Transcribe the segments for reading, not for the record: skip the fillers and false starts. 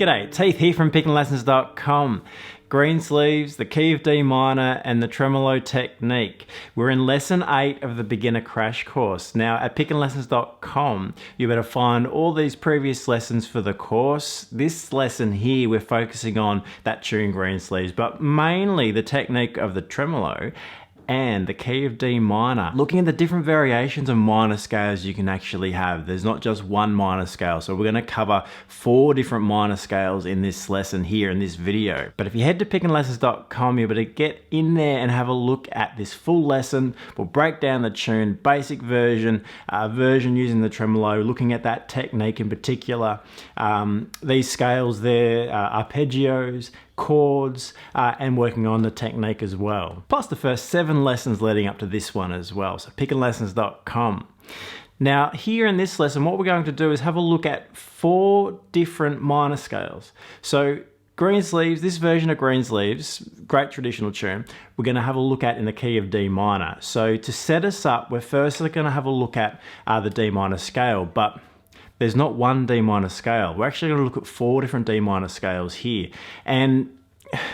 G'day, Teeth here from PickinLessons.com. Greensleeves, the key of D minor, and the tremolo technique. We're in lesson 8 of the beginner crash course. Now at PickinLessons.com, you better find all these previous lessons for the course. This lesson here, we're focusing on that tune Greensleeves, but mainly the technique of the tremolo and the key of D minor. Looking at the different variations of minor scales you can actually have. There's not just one minor scale, so we're going to cover 4 different minor scales in this lesson here in this video. But if you head to PickinLessons.com, you're able to get in there and have a look at this full lesson. We'll break down the tune, basic version, version using the tremolo, looking at that technique in particular. These scales there, arpeggios, chords, and working on the technique as well. Plus the first 7 lessons leading up to this one as well. So PickinLessons.com. Now here in this lesson, what we're going to do is have a look at 4 different minor scales. So Greensleeves, this version of Greensleeves, great traditional tune, we're going to have a look at in the key of D minor. So to set us up, we're firstly going to have a look at the D minor scale, but there's not one D minor scale. We're actually going to look at 4 different D minor scales here. And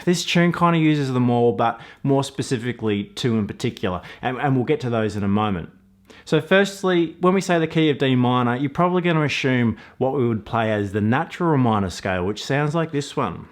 this tune kind of uses them all, but more specifically 2 in particular. And we'll get to those in a moment. So firstly, when we say the key of D minor, you're probably going to assume what we would play as the natural minor scale, which sounds like this one.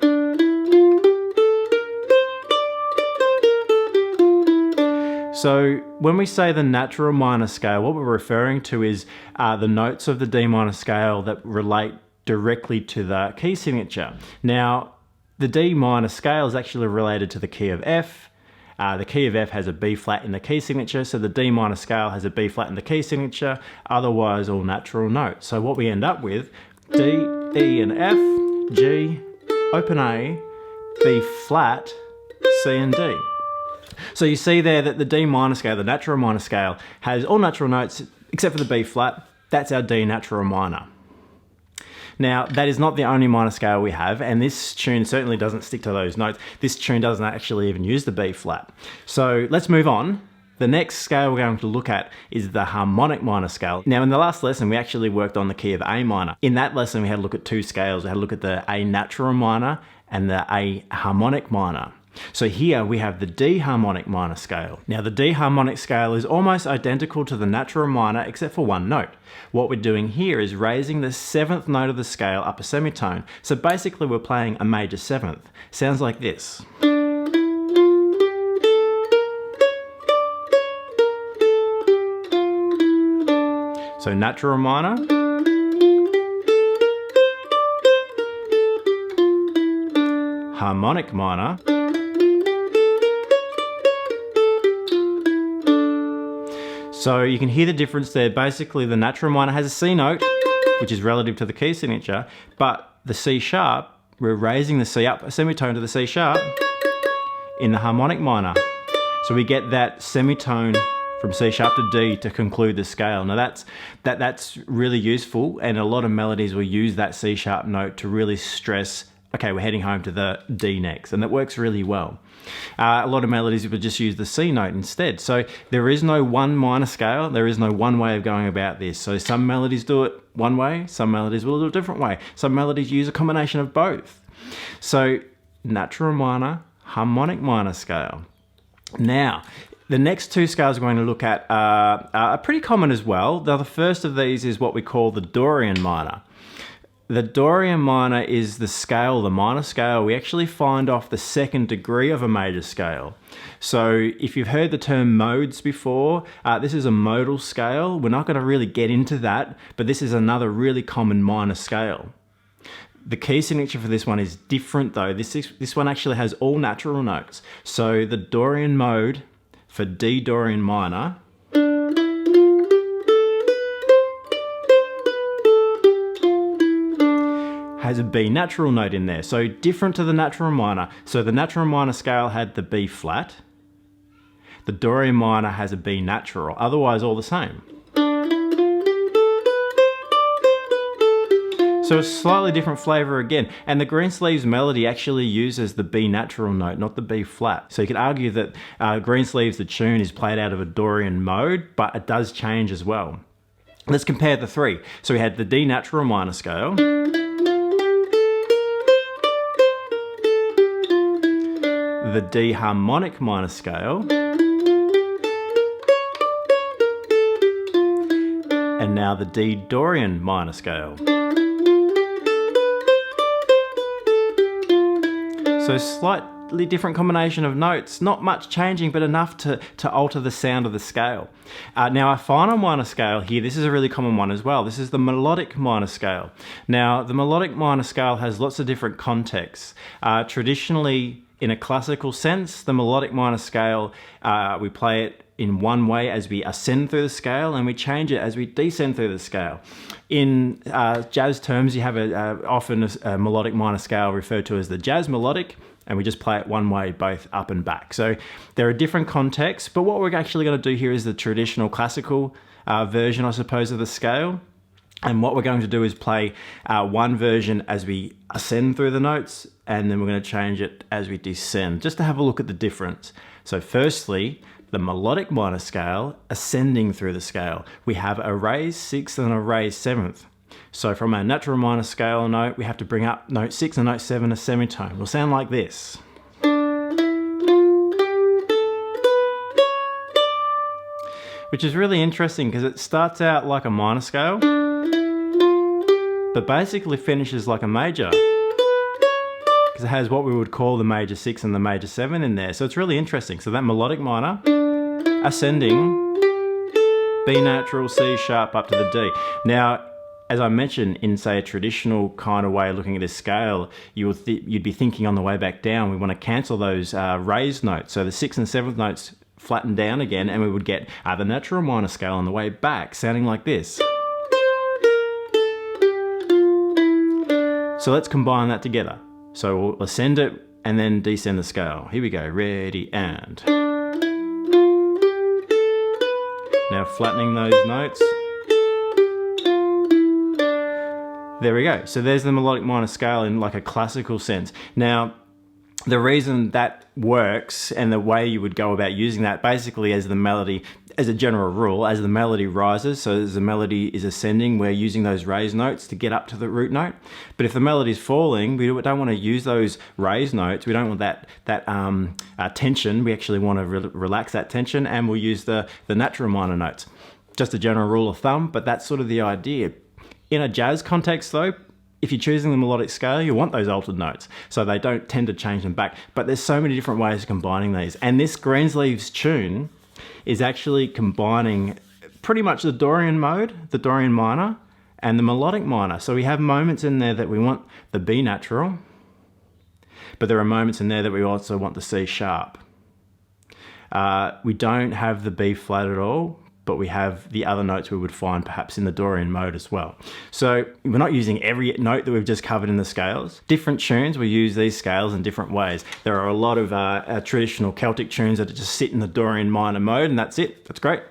So when we say the natural minor scale, what we're referring to is the notes of the D minor scale that relate directly to the key signature. Now, the D minor scale is actually related to the key of F. The key of F has a B flat in the key signature, so the D minor scale has a B flat in the key signature, otherwise all natural notes. So what we end up with, D, E and F, G, open A, B flat, C and D. So you see there that the D minor scale, the natural minor scale, has all natural notes except for the B flat. That's our D natural minor. Now, that is not the only minor scale we have, and this tune certainly doesn't stick to those notes. This tune doesn't actually even use the B flat. So let's move on. The next scale we're going to look at is the harmonic minor scale. Now, in the last lesson, we actually worked on the key of A minor. In that lesson, we had a look at 2 scales. We had a look at the A natural minor and the A harmonic minor. So here we have the D harmonic minor scale. Now the D harmonic scale is almost identical to the natural minor except for 1 note. What we're doing here is raising the 7th note of the scale up a semitone. So basically we're playing a major 7th. Sounds like this. So natural minor, harmonic minor, so you can hear the difference there. Basically, the natural minor has a C note, which is relative to the key signature, but the C sharp, we're raising the C up a semitone to the C sharp in the harmonic minor. So we get that semitone from C sharp to D to conclude the scale. Now that's really useful, and a lot of melodies will use that C sharp note to really stress, okay, we're heading home to the D next, and that works really well. A lot of melodies will just use the C note instead. So there is no one minor scale, there is no one way of going about this. So some melodies do it one way, some melodies will do it a different way. Some melodies use a combination of both. So natural minor, harmonic minor scale. Now, the next 2 scales we're going to look at are pretty common as well. Now, the first of these is what we call the Dorian minor. The Dorian minor is the scale, the minor scale, we actually find off the 2nd degree of a major scale. So if you've heard the term modes before, this is a modal scale. We're not going to really get into that, but this is another really common minor scale. The key signature for this one is different though. This one actually has all natural notes. So the Dorian mode for D Dorian minor has a B natural note in there, so different to the natural minor. So the natural minor scale had the B flat. The Dorian minor has a B natural, otherwise all the same. So a slightly different flavor again, and the Greensleeves melody actually uses the B natural note, not the B flat. So you could argue that Greensleeves, the tune, is played out of a Dorian mode, but it does change as well. Let's compare the 3. So we had the D natural minor scale, the D harmonic minor scale, and now the D Dorian minor scale. So slightly different combination of notes, not much changing, but enough to alter the sound of the scale. Now our final minor scale here, this is a really common one as well. This is the melodic minor scale. Now the melodic minor scale has lots of different contexts. Traditionally, in a classical sense, the melodic minor scale, we play it in one way as we ascend through the scale, and we change it as we descend through the scale. In jazz terms, you have often a melodic minor scale referred to as the jazz melodic, and we just play it one way, both up and back. So there are different contexts, but what we're actually going to do here is the traditional classical version, I suppose, of the scale. And what we're going to do is play one version as we ascend through the notes, and then we're going to change it as we descend, just to have a look at the difference. So firstly, the melodic minor scale, ascending through the scale. We have a raised sixth and a raised seventh. So from our natural minor scale note, we have to bring up note 6 and note 7 a semitone. It will sound like this. Which is really interesting because it starts out like a minor scale, but basically finishes like a major, because it has what we would call the major 6 and the major 7 in there. So it's really interesting. So that melodic minor, ascending, B natural, C sharp up to the D. Now, as I mentioned, in say a traditional kind of way of looking at this scale, you'd be thinking on the way back down, we want to cancel those raised notes. So the 6th and 7th notes flatten down again, and we would get the natural minor scale on the way back, sounding like this. So let's combine that together. So we'll ascend it and then descend the scale. Here we go, ready, and. Now flattening those notes. There we go. So there's the melodic minor scale in like a classical sense. Now, the reason that works and the way you would go about using that, basically as the melody, as a general rule, as the melody rises, so as the melody is ascending, we're using those raised notes to get up to the root note. But if the melody is falling, we don't want to use those raised notes. We don't want that tension. We actually want to relax that tension, and we'll use the natural minor notes. Just a general rule of thumb, but that's sort of the idea. In a jazz context though, if you're choosing the melodic scale, you want those altered notes, so they don't tend to change them back. But there's so many different ways of combining these. And this Greensleeves tune is actually combining pretty much the Dorian mode, the Dorian minor, and the melodic minor. So we have moments in there that we want the B natural, but there are moments in there that we also want the C sharp. We don't have the B flat at all, but we have the other notes we would find perhaps in the Dorian mode as well. So we're not using every note that we've just covered in the scales. Different tunes, we use these scales in different ways. There are a lot of traditional Celtic tunes that just sit in the Dorian minor mode, and that's it, that's great.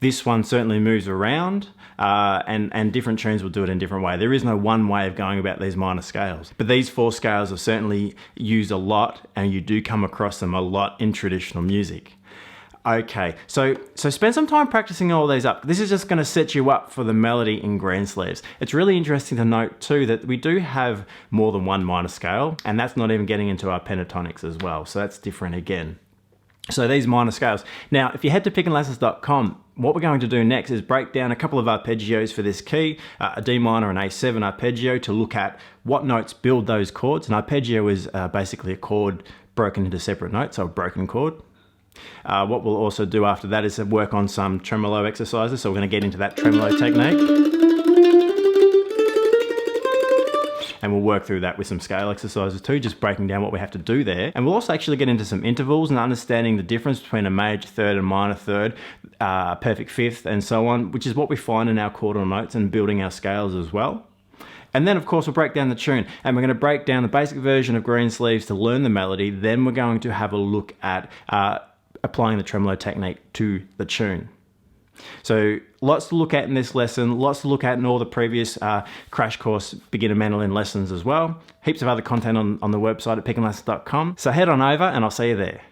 This one certainly moves around, and different tunes will do it in a different way. There is no one way of going about these minor scales. But these 4 scales are certainly used a lot, and you do come across them a lot in traditional music. Okay, so spend some time practicing all these up. This is just going to set you up for the melody in Greensleeves. It's really interesting to note too that we do have more than one minor scale, and that's not even getting into our pentatonics as well, so that's different again. So these minor scales. Now, if you head to pickinlessons.com, what we're going to do next is break down a couple of arpeggios for this key, a D minor and A7 arpeggio, to look at what notes build those chords. An arpeggio is basically a chord broken into separate notes, so a broken chord. What we'll also do after that is work on some tremolo exercises, so we're going to get into that tremolo technique. And we'll work through that with some scale exercises too, just breaking down what we have to do there. And we'll also actually get into some intervals and understanding the difference between a major third and minor third, perfect fifth and so on, which is what we find in our chordal notes and building our scales as well. And then of course we'll break down the tune, and we're going to break down the basic version of Greensleeves to learn the melody. Then we're going to have a look at applying the tremolo technique to the tune. So lots to look at in this lesson, lots to look at in all the previous crash course beginner mandolin lessons as well. Heaps of other content on the website at pickinlessons.com. So head on over and I'll see you there.